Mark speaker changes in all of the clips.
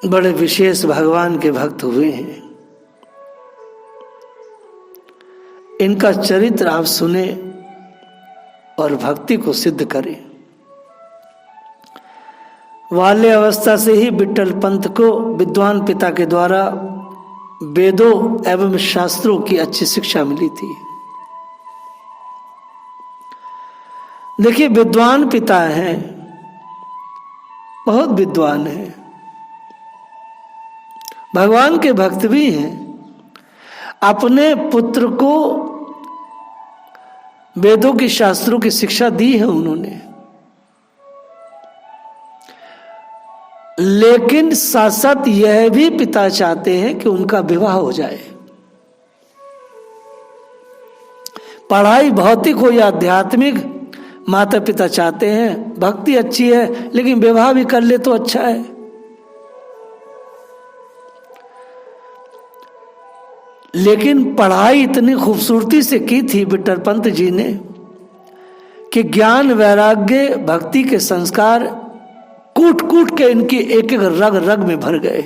Speaker 1: बड़े विशेष भगवान के भक्त हुए हैं। इनका चरित्र आप सुने और भक्ति को सिद्ध करें। बाल्य अवस्था से ही विट्ठल पंत को विद्वान पिता के द्वारा वेदों एवं शास्त्रों की अच्छी शिक्षा मिली थी। देखिए, विद्वान पिता हैं, बहुत विद्वान हैं, भगवान के भक्त भी हैं। अपने पुत्र को वेदों की शास्त्रों की शिक्षा दी है उन्होंने, लेकिन साथ साथ यह भी पिता चाहते हैं कि उनका विवाह हो जाए। पढ़ाई भौतिक हो या आध्यात्मिक, माता पिता चाहते हैं भक्ति अच्छी है लेकिन विवाह भी कर ले तो अच्छा है। लेकिन पढ़ाई इतनी खूबसूरती से की थी विट्ठल पंत जी ने कि ज्ञान वैराग्य भक्ति के संस्कार कूट कूट के इनकी एक एक रग रग में भर गए।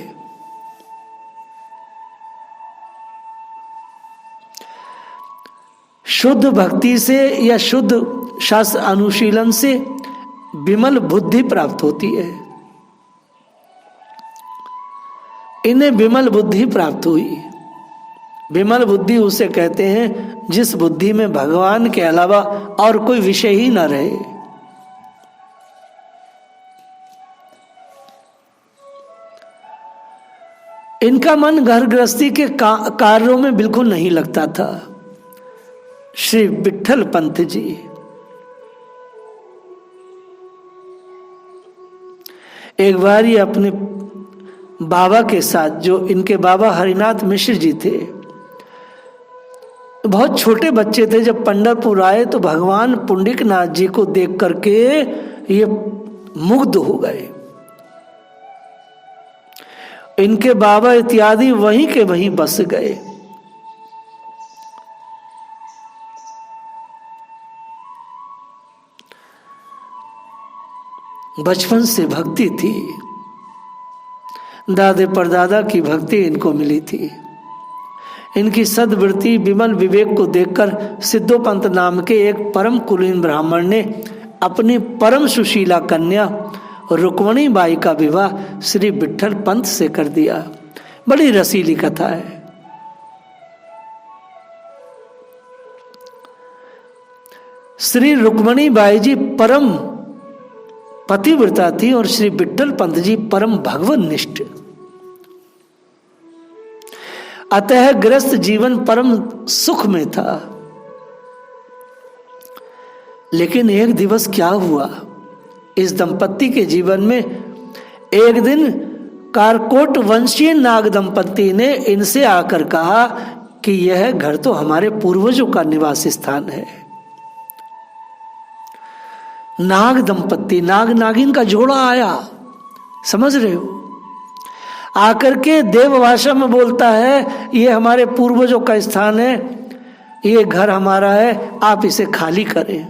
Speaker 1: शुद्ध भक्ति से या शुद्ध शास्त्र अनुशीलन से विमल बुद्धि प्राप्त होती है। इन्हें विमल बुद्धि प्राप्त हुई। विमल बुद्धि उसे कहते हैं जिस बुद्धि में भगवान के अलावा और कोई विषय ही न रहे। इनका मन घर गृहस्थी के कार्यों में बिल्कुल नहीं लगता था। श्री विट्ठल पंत जी एक बार ये अपने बाबा के साथ, जो इनके बाबा हरिनाथ मिश्र जी थे, बहुत छोटे बच्चे थे, जब पंढरपुर आए तो भगवान पुंडरीकनाथ जी को देख करके ये मुग्ध हो गए। इनके बाबा इत्यादि वहीं के वहीं बस गए। बचपन से भक्ति थी, दादे परदादा की भक्ति इनको मिली थी। इनकी सद्वृत्ति विमल विवेक को देखकर सिद्धोपंत नाम के एक परम कुलीन ब्राह्मण ने अपनी परम सुशीला कन्या रुक्मणी बाई का विवाह श्री विट्ठल पंत से कर दिया। बड़ी रसीली कथा है। श्री रुक्मणी बाई जी परम पतिव्रता थी और श्री विट्ठल पंत जी परम भगवन निष्ठ। अतः गृहस्थ जीवन परम सुख में था। लेकिन एक दिवस क्या हुआ, इस दंपत्ति के जीवन में एक दिन कारकोट वंशीय नाग दंपत्ति ने इनसे आकर कहा कि यह घर तो हमारे पूर्वजों का निवास स्थान है। नाग दंपत्ति, नाग नागिन का जोड़ा आया, समझ रहे हो, आकर के देव भाषा में बोलता है ये हमारे पूर्वजों का स्थान है, ये घर हमारा है, आप इसे खाली करें।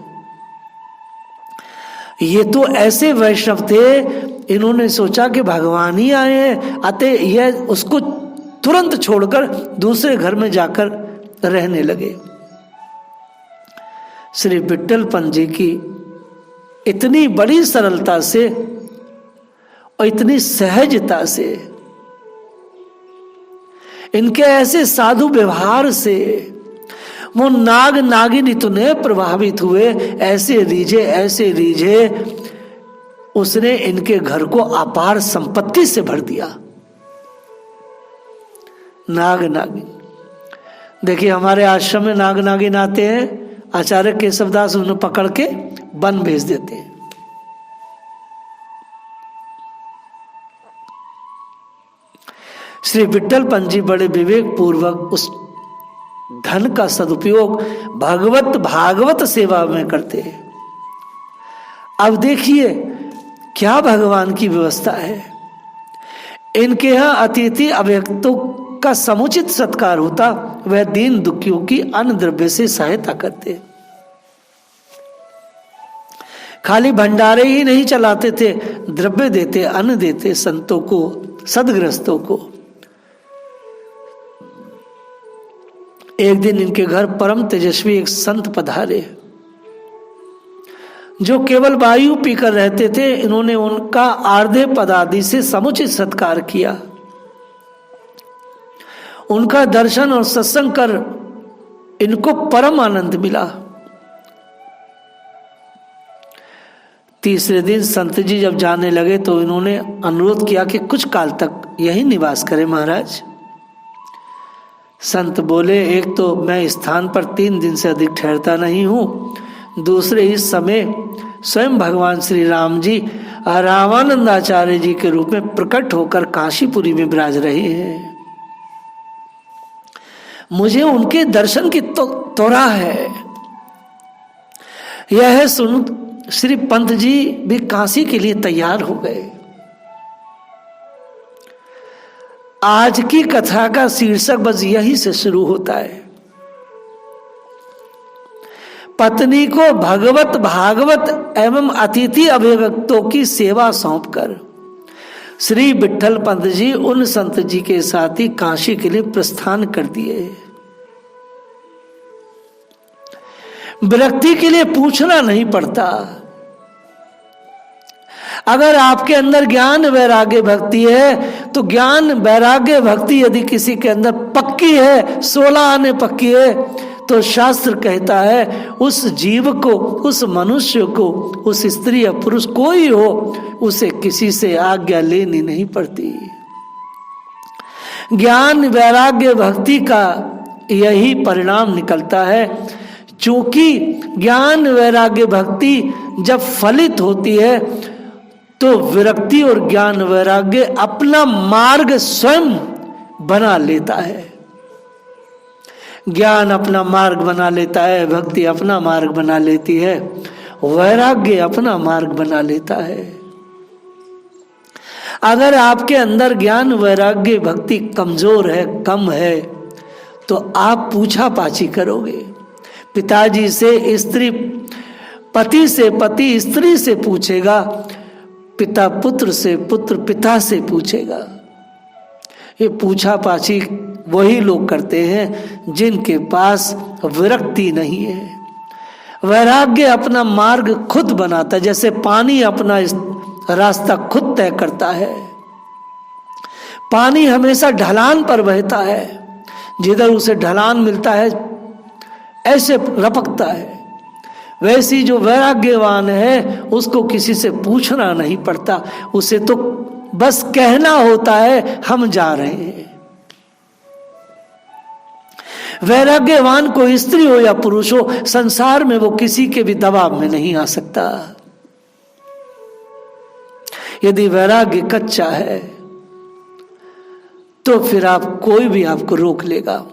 Speaker 1: ये तो ऐसे वैष्णव थे, इन्होंने सोचा कि भगवान ही आए हैं, अतः यह उसको तुरंत छोड़कर दूसरे घर में जाकर रहने लगे। श्री विट्ठल पंत जी की इतनी बड़ी सरलता से और इतनी सहजता से, इनके ऐसे साधु व्यवहार से वो नाग नागिन इतने प्रभावित हुए, ऐसे रीझे उसने इनके घर को अपार संपत्ति से भर दिया। नाग नागिन, देखिए हमारे आश्रम में नाग नागिन आते हैं, आचार्य केशवदास उन्हें पकड़ के वन भेज देते हैं। श्री विट्ठल पंत जी बड़े विवेक पूर्वक उस धन का सदुपयोग भागवत सेवा में करते हैं। अब देखिए क्या भगवान की व्यवस्था है। इनके यहाँ अतिथि अभ्यक्तों का समुचित सत्कार होता, वह दीन दुखियों की अन्न द्रव्य से सहायता करते। खाली भंडारे ही नहीं चलाते थे, द्रव्य देते, अन्न देते, संतों को सदग्रस्तों को। एक दिन इनके घर परम तेजस्वी एक संत पधारे जो केवल वायु पीकर रहते थे। इन्होंने उनका आर्धे पदादि से समुचित सत्कार किया। उनका दर्शन और सत्संग कर इनको परम आनंद मिला। तीसरे दिन संत जी जब जाने लगे तो इन्होंने अनुरोध किया कि कुछ काल तक यहीं निवास करें महाराज। संत बोले, एक तो मैं इस स्थान पर 3 दिन से अधिक ठहरता नहीं हूँ, दूसरे इस समय स्वयं भगवान श्री राम जी रामानंदाचार्य जी के रूप में प्रकट होकर काशीपुरी में विराज रहे हैं। मुझे उनके दर्शन की त्वरा है। यह सुन श्री पंत जी भी काशी के लिए तैयार हो गए। आज की कथा का शीर्षक बस यही से शुरू होता है। पत्नी को भगवत भागवत एवं अतिथि अभिव्यक्तों की सेवा सौंपकर श्री विट्ठल पंत जी उन संत जी के साथ ही काशी के लिए प्रस्थान कर दिए। विरक्ति के लिए पूछना नहीं पड़ता। अगर आपके अंदर ज्ञान वैराग्य भक्ति है तो ज्ञान वैराग्य भक्ति यदि किसी के अंदर पक्की है, 16 आने पक्की है, तो शास्त्र कहता है उस जीव को, उस मनुष्य को, उस स्त्री या पुरुष कोई हो, उसे किसी से आज्ञा लेनी नहीं पड़ती। ज्ञान वैराग्य भक्ति का यही परिणाम निकलता है। चूंकि ज्ञान वैराग्य भक्ति जब फलित होती है तो विरक्ति और ज्ञान वैराग्य अपना मार्ग स्वयं बना लेता है। ज्ञान अपना मार्ग बना लेता है, भक्ति अपना मार्ग बना लेती है, वैराग्य अपना मार्ग बना लेता है। अगर आपके अंदर ज्ञान वैराग्य भक्ति कमजोर है, कम है, तो आप पूछा पाछी करोगे। पिताजी से स्त्री, पति से पति स्त्री से पूछेगा, पिता पुत्र से, पुत्र पिता से पूछेगा। ये पूछा पाछी वही लोग करते हैं जिनके पास विरक्ति नहीं है। वैराग्य अपना मार्ग खुद बनाता है, जैसे पानी अपना रास्ता खुद तय करता है। पानी हमेशा ढलान पर बहता है, जिधर उसे ढलान मिलता है ऐसे रपकता है। वैसी जो वैराग्यवान है उसको किसी से पूछना नहीं पड़ता, उसे तो बस कहना होता है हम जा रहे हैं। वैराग्यवान को स्त्री हो या पुरुष हो, संसार में वो किसी के भी दबाव में नहीं आ सकता। यदि वैराग्य कच्चा है तो फिर कोई भी आपको रोक लेगा।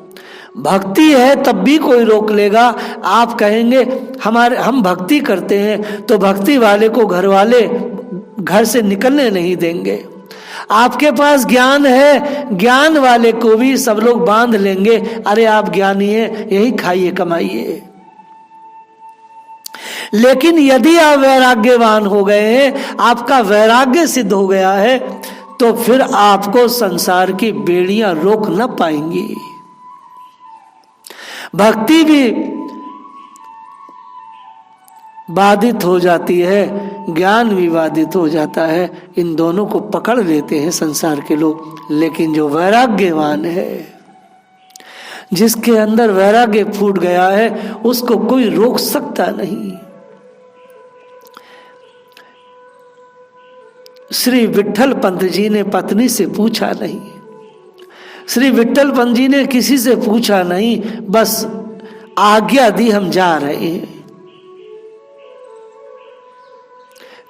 Speaker 1: भक्ति है तब भी कोई रोक लेगा। आप कहेंगे हम भक्ति करते हैं तो भक्ति वाले को घर वाले घर से निकलने नहीं देंगे। आपके पास ज्ञान है, ज्ञान वाले को भी सब लोग बांध लेंगे, अरे आप ज्ञानी हैं, यही खाइए कमाइए। लेकिन यदि आप वैराग्यवान हो गए हैं, आपका वैराग्य सिद्ध हो गया है, तो फिर आपको संसार की बेड़ियां रोक न पाएंगी। भक्ति भी बाधित हो जाती है, ज्ञान भी बाधित हो जाता है। इन दोनों को पकड़ लेते हैं संसार के लोग। लेकिन जो वैराग्यवान है, जिसके अंदर वैराग्य फूट गया है, उसको कोई रोक सकता नहीं। श्री विट्ठल पंत जी ने पत्नी से पूछा नहीं, श्री विट्ठल पंत जी ने किसी से पूछा नहीं, बस आज्ञा दी हम जा रहे हैं।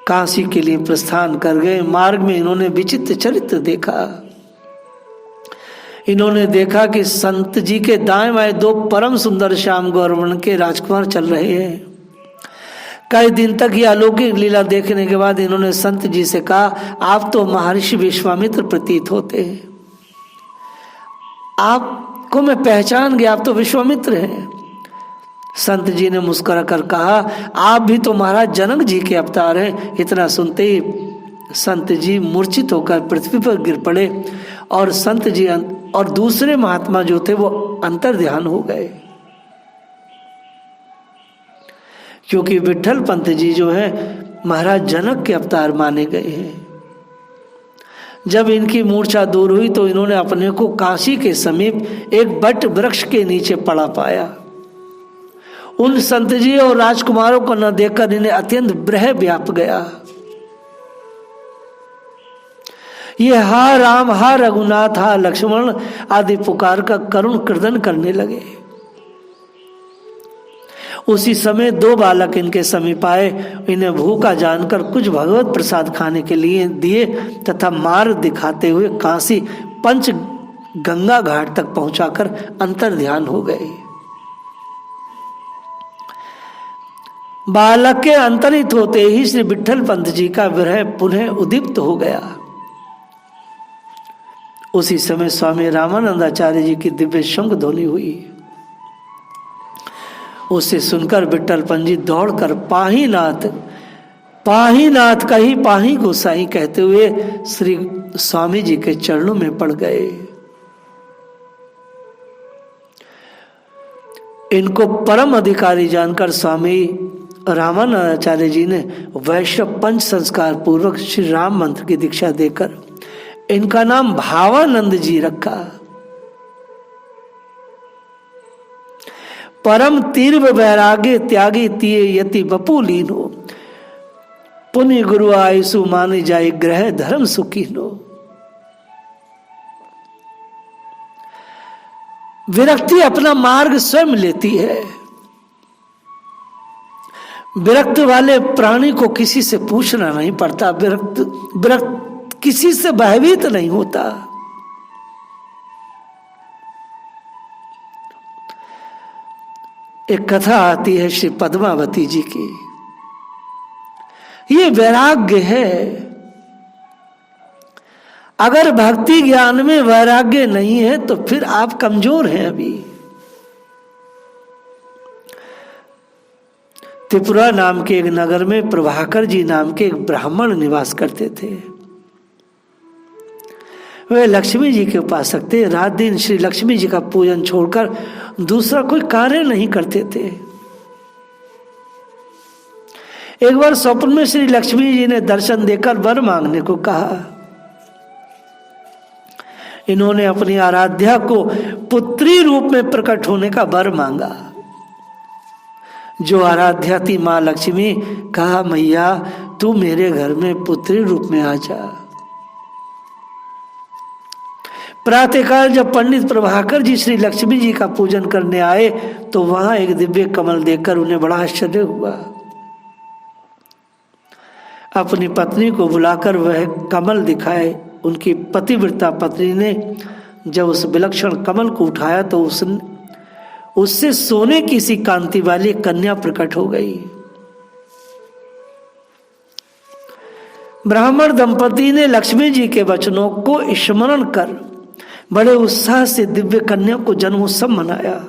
Speaker 1: काशी के लिए प्रस्थान कर गए। मार्ग में इन्होंने विचित्र चरित्र देखा। इन्होंने देखा कि संत जी के दाएं बाएं 2 परम सुंदर श्याम गौरवर्ण के राजकुमार चल रहे हैं। कई दिन तक ये अलौकिक लीला देखने के बाद इन्होंने संत जी से कहा, आप तो महर्षि विश्वामित्र प्रतीत होते हैं, आपको मैं पहचान गया, आप तो विश्वामित्र हैं। संत जी ने मुस्कुरा कर कहा, आप भी तो महाराज जनक जी के अवतार हैं। इतना सुनते ही संत जी मूर्छित होकर पृथ्वी पर गिर पड़े और संत जी और दूसरे महात्मा जो थे वो अंतर ध्यान हो गए, क्योंकि विठल पंत जी जो है महाराज जनक के अवतार माने गए हैं। जब इनकी मूर्छा दूर हुई तो इन्होंने अपने को काशी के समीप एक बट वृक्ष के नीचे पड़ा पाया। उन संत जी और राजकुमारों को न देखकर इन्हें अत्यंत ब्रह व्याप गया। ये हा राम, हा रघुनाथ, हा लक्ष्मण आदि पुकार का करुण क्रदन करने लगे। उसी समय दो बालक इनके समीप आए, इन्हें भूखा जानकर कुछ भगवत प्रसाद खाने के लिए दिए तथा मार्ग दिखाते हुए काशी पंच गंगा घाट तक पहुंचाकर अंतर ध्यान हो गए। बालक के अंतरित होते ही श्री विठल पंत जी का विरह पुनः उद्दीप्त हो गया। उसी समय स्वामी रामानंदाचार्य जी की दिव्य शंख ध्वनि हुई। उसे सुनकर विठल पंत जी दौड़कर पाहीनाथ, पाहीनाथ का ही पाही गोसाई कहते हुए श्री स्वामी जी के चरणों में पड़ गए। इनको परम अधिकारी जानकर स्वामी रामानंदाचार्य जी ने वैष्णव पंच संस्कार पूर्वक श्री राम मंत्र की दीक्षा देकर इनका नाम भावानंद जी रखा। परम तीर्व वैराग्य त्यागी तिये यति बपू लीनो, पुण्य गुरु आयसु माने जाए ग्रह धर्म सुखीनो। विरक्ति अपना मार्ग स्वयं लेती है। विरक्त वाले प्राणी को किसी से पूछना नहीं पड़ता, विरक्त किसी से भयभीत नहीं होता। एक कथा आती है श्री पद्मावती जी की। ये वैराग्य है। अगर भक्ति ज्ञान में वैराग्य नहीं है तो फिर आप कमजोर हैं। अभी त्रिपुरा नाम के एक नगर में प्रभाकर जी नाम के एक ब्राह्मण निवास करते थे। वे लक्ष्मी जी के उपासक थे। रात दिन श्री लक्ष्मी जी का पूजन छोड़कर दूसरा कोई कार्य नहीं करते थे। एक बार स्वप्न में श्री लक्ष्मी जी ने दर्शन देकर वर मांगने को कहा। इन्होंने अपनी आराध्या को पुत्री रूप में प्रकट होने का वर मांगा। जो आराध्या थी मां लक्ष्मी, कहा मैया तू मेरे घर में पुत्री रूप में आ जा। प्रातःकाल जब पंडित प्रभाकर जी श्री लक्ष्मी जी का पूजन करने आए तो वहां एक दिव्य कमल देखकर उन्हें बड़ा आश्चर्य हुआ। अपनी पत्नी को बुलाकर वह कमल दिखाए। उनकी पतिव्रता पत्नी ने जब उस विलक्षण कमल को उठाया तो उससे सोने की सी कांति वाली कन्या प्रकट हो गई। ब्राह्मण दंपति ने लक्ष्मी जी के वचनों को स्मरण कर बड़े उत्साह से दिव्य कन्या को जन्मोत्सव मनाया।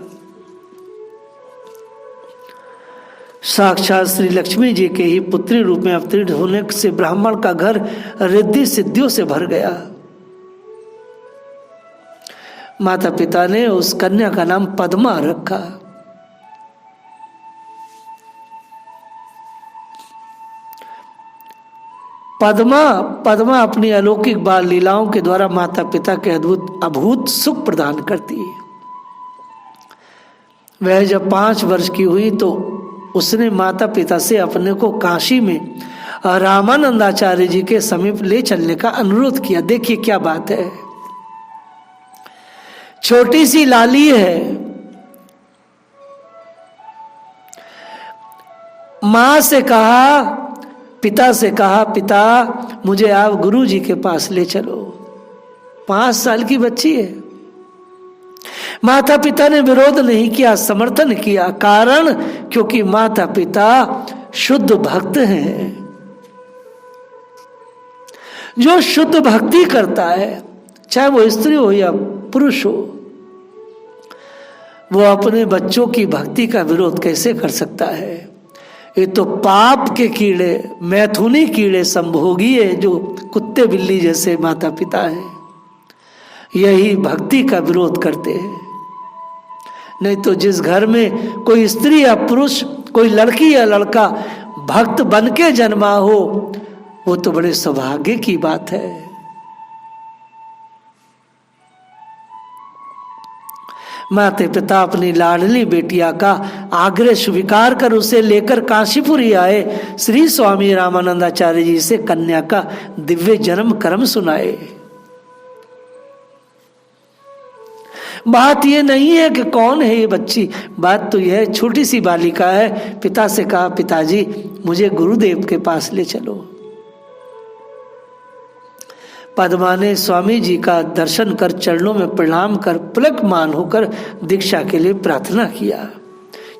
Speaker 1: साक्षात श्री लक्ष्मी जी के ही पुत्री रूप में अवतरित होने से ब्राह्मण का घर रिद्धि सिद्धियों से भर गया। माता पिता ने उस कन्या का नाम पद्मा रखा। पद्मा अपनी अलौकिक बाल लीलाओं के द्वारा माता पिता के अभूत सुख प्रदान करती है। वह जब 5 वर्ष की हुई तो उसने माता पिता से अपने को काशी में रामानंदाचार्य जी के समीप ले चलने का अनुरोध किया। देखिए क्या बात है। छोटी सी लाली है, मां से कहा, पिता से कहा पिता मुझे आप गुरु जी के पास ले चलो। 5 साल की बच्ची है। माता पिता ने विरोध नहीं किया, समर्थन किया। कारण क्योंकि माता पिता शुद्ध भक्त हैं। जो शुद्ध भक्ति करता है, चाहे वो स्त्री हो या पुरुष हो, वो अपने बच्चों की भक्ति का विरोध कैसे कर सकता है। ये तो पाप के कीड़े, मैथुनी कीड़े संभोगी है, जो कुत्ते बिल्ली जैसे माता पिता हैं, यही भक्ति का विरोध करते हैं। नहीं तो जिस घर में कोई स्त्री या पुरुष, कोई लड़की या लड़का भक्त बन के जन्मा हो, वो तो बड़े सौभाग्य की बात है। माता पिता अपनी लाडली बेटिया का आग्रह स्वीकार कर उसे लेकर काशीपुरी आए। श्री स्वामी रामानंदाचार्य जी से कन्या का दिव्य जन्म कर्म सुनाए। बात ये नहीं है कि कौन है ये बच्ची, बात तो यह छोटी सी बालिका है। पिता से कहा, पिताजी मुझे गुरुदेव के पास ले चलो। पद्मा ने स्वामी जी का दर्शन कर चरणों में प्रणाम कर पुलकमान होकर दीक्षा के लिए प्रार्थना किया।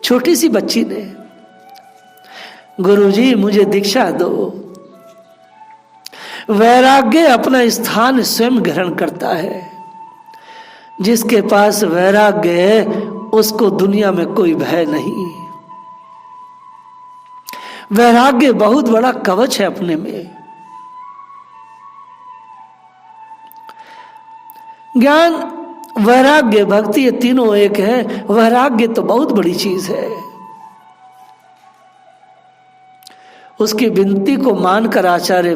Speaker 1: छोटी सी बच्ची ने, गुरुजी मुझे दीक्षा दो। वैराग्य अपना स्थान स्वयं ग्रहण करता है। जिसके पास वैराग्य है उसको दुनिया में कोई भय नहीं। वैराग्य बहुत बड़ा कवच है अपने में। ज्ञान, वैराग्य, भक्ति, ये तीनों एक है। वैराग्य तो बहुत बड़ी चीज है। उसकी विनती को मानकर आचार्य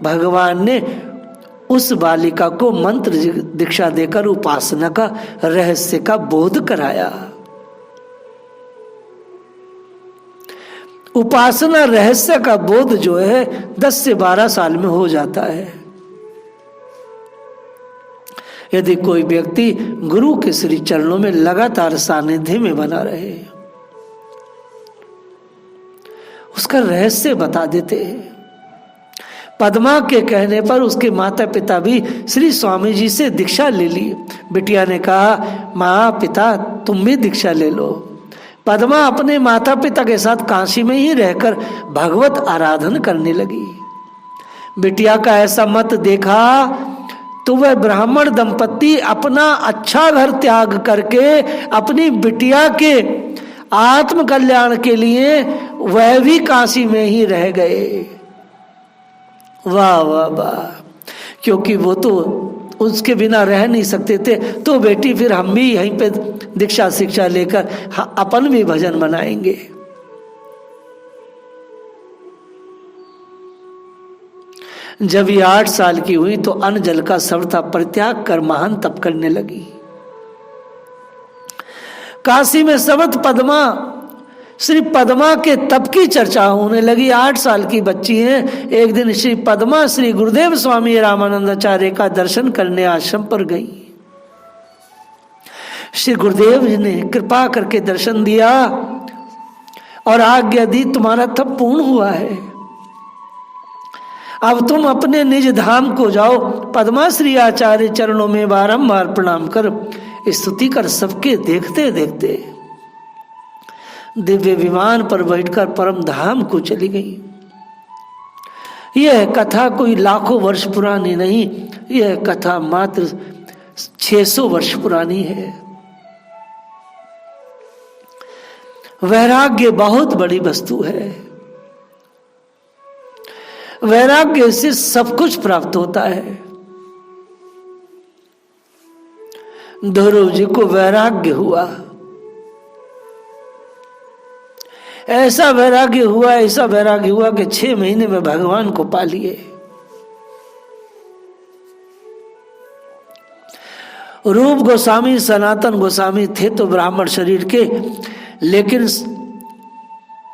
Speaker 1: भगवान ने उस बालिका को मंत्र दीक्षा देकर उपासना का रहस्य का बोध कराया। उपासना रहस्य का बोध जो है 10 से 12 साल में हो जाता है। यदि कोई व्यक्ति गुरु के श्री चरणों में लगातार सानिध्य में बना रहे, उसका रहस्य बता देते हैं। पद्मा के कहने पर उसके माता पिता भी श्री स्वामी जी से दीक्षा ले ली। बिटिया ने कहा, माँ पिता तुम भी दीक्षा ले लो। पद्मा अपने माता पिता के साथ काशी में ही रहकर भगवत आराधन करने लगी। बिटिया का ऐसा मत देखा तो वह ब्राह्मण दंपत्ति अपना अच्छा घर त्याग करके अपनी बिटिया के आत्म कल्याण के लिए वह भी काशी में ही रह गए। वाह वाह वाह, क्योंकि वो तो उसके बिना रह नहीं सकते थे। तो बेटी फिर हम भी यहीं पे दीक्षा शिक्षा लेकर अपन भी भजन बनाएंगे। जब ये 8 साल की हुई तो अन्न जल का सर्वथा परित्याग कर महान तप करने लगी। काशी में सर्वत्र पद्मा, श्री पद्मा के तप की चर्चा होने लगी। 8 साल की बच्ची है। एक दिन श्री पद्मा श्री गुरुदेव स्वामी रामानंदाचार्य का दर्शन करने आश्रम पर गई। श्री गुरुदेव जी ने कृपा करके दर्शन दिया और आज्ञा दी, तुम्हारा तप पूर्ण हुआ है, अब तुम अपने निज धाम को जाओ। पद्मा श्री आचार्य चरणों में बारंबार प्रणाम कर स्तुति कर सबके देखते देखते दिव्य विमान पर बैठकर परम धाम को चली गई। यह कथा कोई लाखों वर्ष पुरानी नहीं, यह कथा मात्र 600 वर्ष पुरानी है। वैराग्य बहुत बड़ी वस्तु है। वैराग्य से सब कुछ प्राप्त होता है। ध्रुव जी को वैराग्य हुआ, ऐसा वैराग्य हुआ कि 6 महीने में भगवान को पा लिए। रूप गोस्वामी, सनातन गोस्वामी थे तो ब्राह्मण शरीर के, लेकिन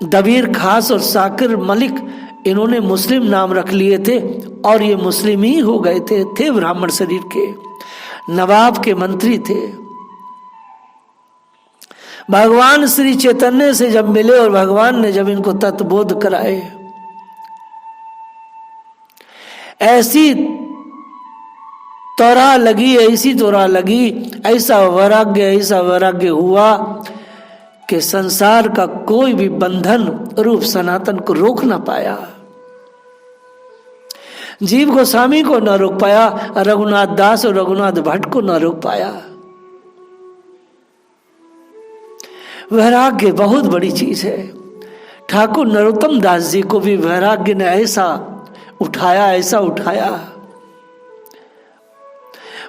Speaker 1: दबीर खास और साकिर मलिक इन्होंने मुस्लिम नाम रख लिए थे और ये मुस्लिम ही हो गए थे ब्राह्मण शरीर के, नवाब के मंत्री थे। भगवान श्री चैतन्य से जब मिले और भगवान ने जब इनको तत्वबोध कराए, ऐसी तोरा लगी, ऐसा वैराग्य हुआ कि संसार का कोई भी बंधन रूप सनातन को रोक ना पाया। जीव गोस्वामी को न रोक पाया, रघुनाथ दास और रघुनाथ भट्ट को न रोक पाया। वैराग्य बहुत बड़ी चीज है। ठाकुर नरोत्तम दास जी को भी वैराग्य ने ऐसा उठाया।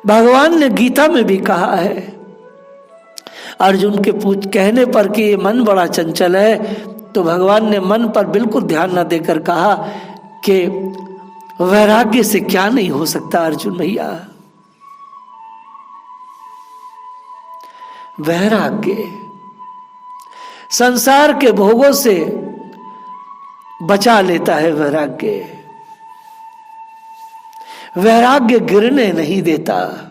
Speaker 1: भगवान ने गीता में भी कहा है, अर्जुन के कहने पर कि ये मन बड़ा चंचल है, तो भगवान ने मन पर बिल्कुल ध्यान न देकर कहा कि वैराग्य से क्या नहीं हो सकता अर्जुन भैया। वैराग्य संसार के भोगों से बचा लेता है। वैराग्य गिरने नहीं देता।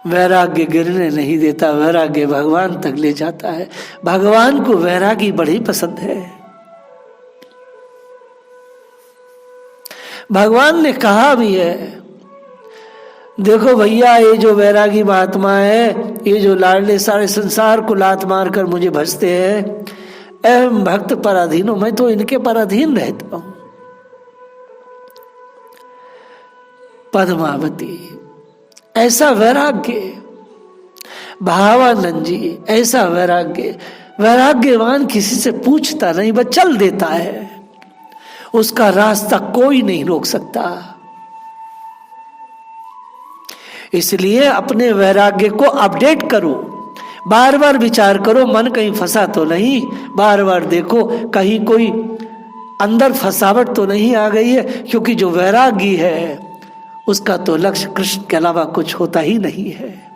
Speaker 1: वैराग्य भगवान तक ले जाता है। भगवान को वैरागी बड़ी पसंद है। भगवान ने कहा भी है, देखो भैया, ये जो वैरागी महात्मा है, ये जो लाडले सारे संसार को लात मार कर मुझे भजते हैं, एवं भक्त पराधीन हूं, मैं तो इनके पराधीन रहता हूं। पद्मावती ऐसा वैराग्य, भावानंद जी ऐसा वैराग्यवान किसी से पूछता नहीं, बस चल देता है। उसका रास्ता कोई नहीं रोक सकता। इसलिए अपने वैराग्य को अपडेट करो, बार बार विचार करो, मन कहीं फंसा तो नहीं, बार बार देखो कहीं कोई अंदर फंसावट तो नहीं आ गई है, क्योंकि जो वैरागी है उसका तो लक्ष्य कृष्ण के अलावा कुछ होता ही नहीं है।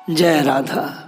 Speaker 1: जय राधा।